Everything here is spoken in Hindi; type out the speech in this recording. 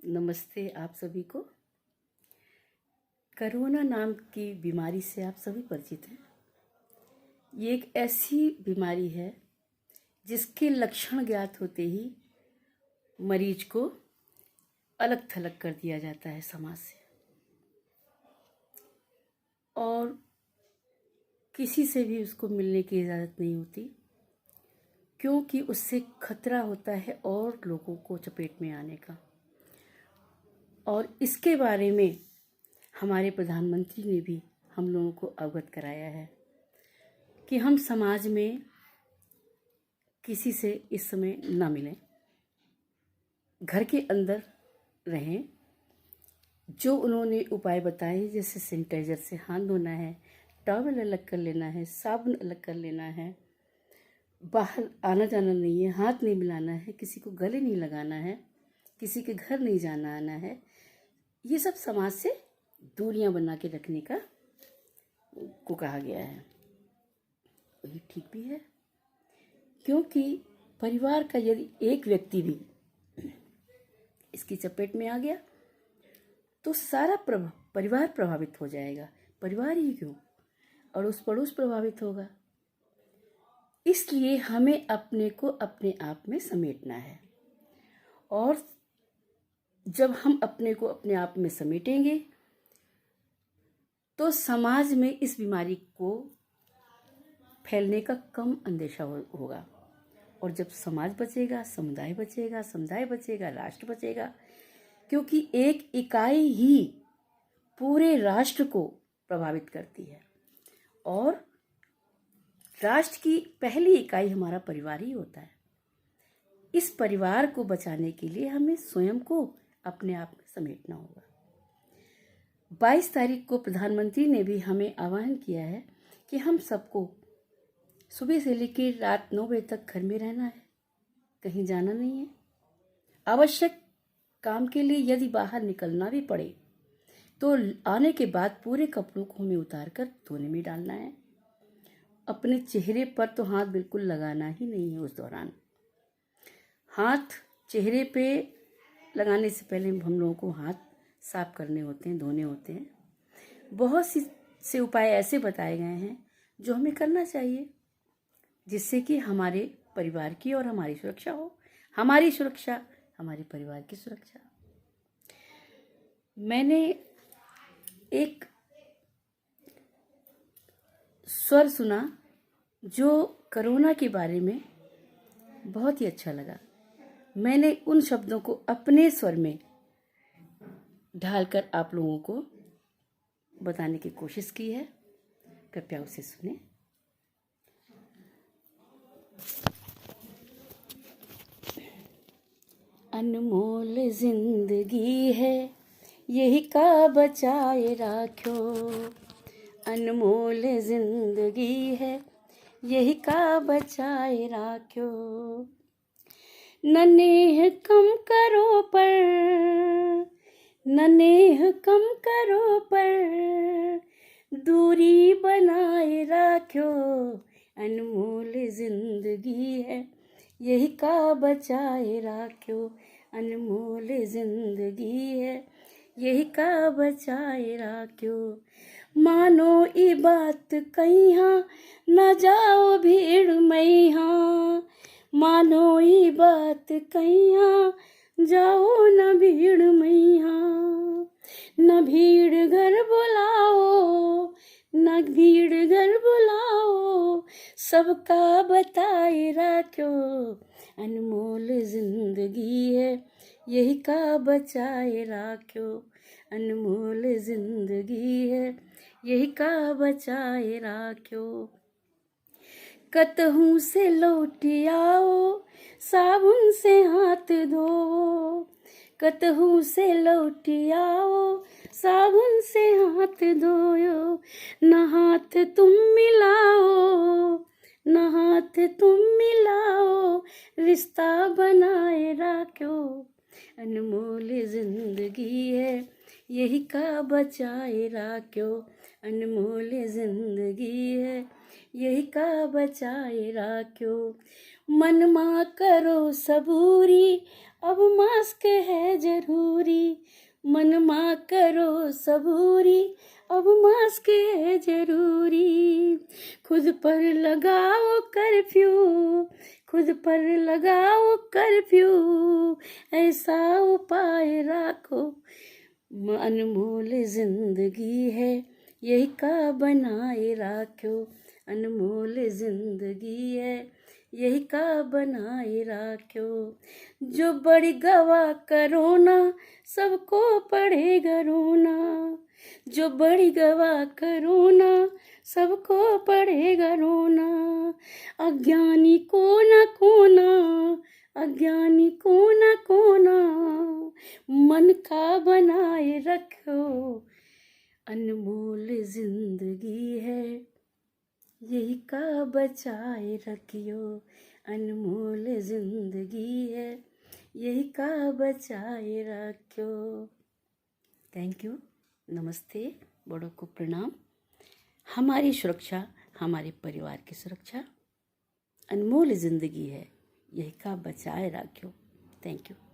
नमस्ते आप सभी को। कोरोना नाम की बीमारी से आप सभी परिचित हैं। ये एक ऐसी बीमारी है जिसके लक्षण ज्ञात होते ही मरीज को अलग थलग कर दिया जाता है समाज से, और किसी से भी उसको मिलने की इजाज़त नहीं होती, क्योंकि उससे खतरा होता है और लोगों को चपेट में आने का। और इसके बारे में हमारे प्रधानमंत्री ने भी हम लोगों को अवगत कराया है कि हम समाज में किसी से इस समय ना मिलें, घर के अंदर रहें। जो उन्होंने उपाय बताए, जैसे सैनिटाइज़र से हाथ धोना है, टॉवल अलग कर लेना है, साबुन अलग कर लेना है, बाहर आना जाना नहीं है, हाथ नहीं मिलाना है, किसी को गले नहीं लगाना है, किसी के घर नहीं जाना आना है, ये सब समाज से दूरियां बना के रखने को कहा गया है। ये ठीक भी है, क्योंकि परिवार का यदि एक व्यक्ति भी इसकी चपेट में आ गया तो सारा परिवार प्रभावित हो जाएगा। परिवार ही क्यों, अड़ोस पड़ोस प्रभावित होगा। इसलिए हमें अपने को अपने आप में समेटना है, और जब हम अपने को अपने आप में समेटेंगे तो समाज में इस बीमारी को फैलने का कम अंदेशा होगा। और जब समाज बचेगा, समुदाय बचेगा, समुदाय बचेगा, राष्ट्र बचेगा, क्योंकि एक इकाई ही पूरे राष्ट्र को प्रभावित करती है, और राष्ट्र की पहली इकाई हमारा परिवार ही होता है। इस परिवार को बचाने के लिए हमें स्वयं को अपने आप में समेटना होगा। 22 तारीख को प्रधानमंत्री ने भी हमें आह्वान किया है कि हम सबको सुबह से लेकर रात 9 बजे तक घर में रहना है, कहीं जाना नहीं है। आवश्यक काम के लिए यदि बाहर निकलना भी पड़े तो आने के बाद पूरे कपड़ों को हमें उतार कर धोने में डालना है। अपने चेहरे पर तो हाथ बिल्कुल लगाना ही नहीं है। उस दौरान हाथ चेहरे पे लगाने से पहले हम लोगों को हाथ साफ करने होते हैं, धोने होते हैं। बहुत से उपाय ऐसे बताए गए हैं जो हमें करना चाहिए, जिससे कि हमारे परिवार की और हमारी सुरक्षा हो। हमारी सुरक्षा, हमारे परिवार की सुरक्षा। मैंने एक स्वर सुना जो कोरोना के बारे में बहुत ही अच्छा लगा। मैंने उन शब्दों को अपने स्वर में ढालकर आप लोगों को बताने की कोशिश की है। कृपया उसे सुने। अनमोल जिंदगी है, यही का बचाए राख्यो। अनमोल जिंदगी है, यही का बचाए राख्यो। ननेह कम करो पर, ननेह कम करो पर, दूरी बनाए राख्यो। अनमोल जिंदगी है, यही का बचाए राख्यो। अनमोल जिंदगी है, यही का बचाए राख्यो। मानो ई बात कहिया, न जाओ भीड़ मैया। मानो ई बात कहिया, जाओ न भीड़ मैया। न भीड़ घर बुलाओ, न भीड़ घर बुलाओ, सबका बताए राख्यो। अनमोल जिंदगी है, यही का बचाए राख्यो। अनमोल जिंदगी है, यही का बचाए राख्यो। कतहूँ से लौट आओ, साबुन से हाथ धोवो। कतहूँ से लौट आओ, साबुन से हाथ धोयो। न हाथ तुम मिलाओ, न हाथ तुम मिलाओ, रिश्ता बनाए राख्यो। अनमोल जिंदगी है, यही का बचाए राख्यो। अनमोल जिंदगी है, यही का बचाए राख्यो। मन मा करो सबूरी, अब मास्क है जरूरी। मन मा करो सबूरी, अब मास्क है जरूरी। खुद पर लगाओ कर्फ्यू, खुद पर लगाओ कर्फ्यू, ऐसा उपाय रखो, अनमोल जिंदगी है यही का बनाए रखो, अनमोल जिंदगी है यही का बनाए रखो। जो बड़ी गवा करोना सबको पड़ेगा रोना, जो बड़ी गवा करोना सबको पड़ेगा रोना। अज्ञानी को न कोना, अज्ञानी को न कोना, मन का बनाए रखो, अनमोल जिंदगी है यही का बचाए रखियो, अनमोल जिंदगी है यही का बचाए रखियो। थैंक यू, नमस्ते, बड़ों को प्रणाम। हमारी सुरक्षा हमारे परिवार की सुरक्षा, अनमोल जिंदगी है यही का बचाए रखियो। Thank you.